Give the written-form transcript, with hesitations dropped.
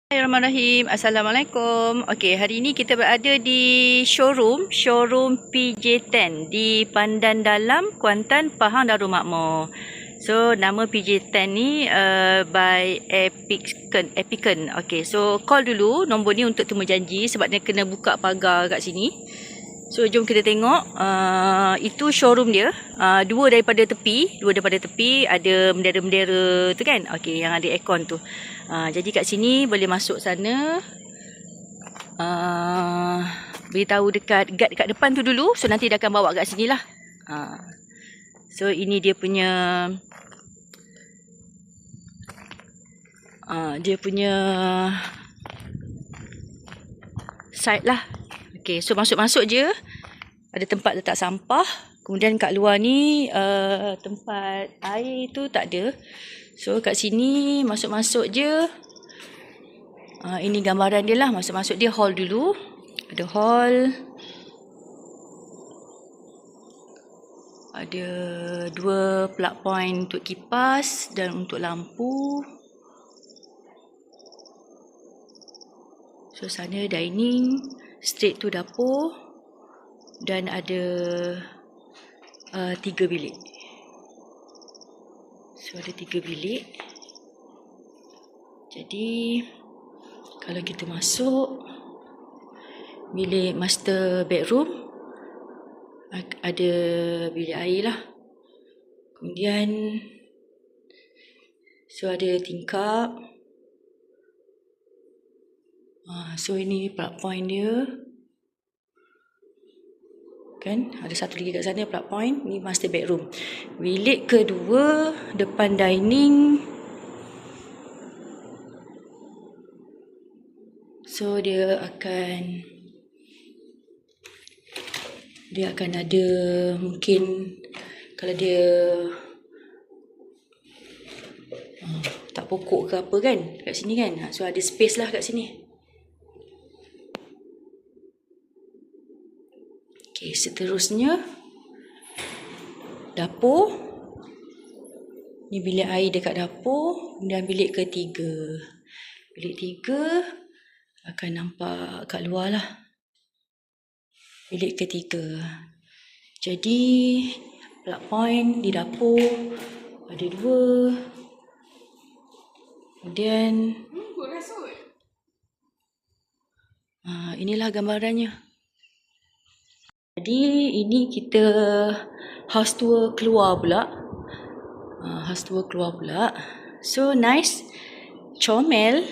Bismillahirrahmanirrahim. Assalamualaikum. Okey, hari ini kita berada di showroom PJ10 di Pandan Dalam, Kuantan, Pahang, Darul Makmur. So, nama PJ10 ni by Epicon. Okey, so call dulu nombor ni untuk temu janji sebab dia kena buka pagar kat sini. So, jom kita tengok. Itu showroom dia. Dua daripada tepi ada bendera-bendera tu kan. Okey, yang ada aircon tu. Jadi kat sini boleh masuk sana. Beritahu dekat guard dekat depan tu dulu. So, nanti dia akan bawa kat sini lah. So, ini dia punya site lah. Okay, so masuk-masuk je. Ada tempat letak sampah. Kemudian kat luar ni tempat air tu tak ada. So kat sini masuk-masuk je. Ini gambaran dia lah. Masuk-masuk dia hall dulu. Ada hall. Ada 2 plug point untuk kipas dan untuk lampu. So sana dining. Straight tu dapur. Dan ada 3 bilik. So ada 3 bilik. Jadi kalau kita masuk bilik master bedroom, ada bilik air lah. Kemudian so ada tingkap. So ini plug point dia. Kan? Ada satu lagi kat sana plug point. Ni master bedroom. Bilik kedua depan dining. So dia akan ada mungkin kalau dia tak pokok ke apa kan kat sini kan. So ada space lah kat sini. Okay, seterusnya dapur. Ni bilik air dekat dapur. Dan bilik ketiga. Bilik 3 akan nampak kat luar lah. Bilik ketiga. Jadi plug point di dapur ada 2. Kemudian inilah gambarannya. Jadi ini kita house tour keluar pula. So nice. Comel.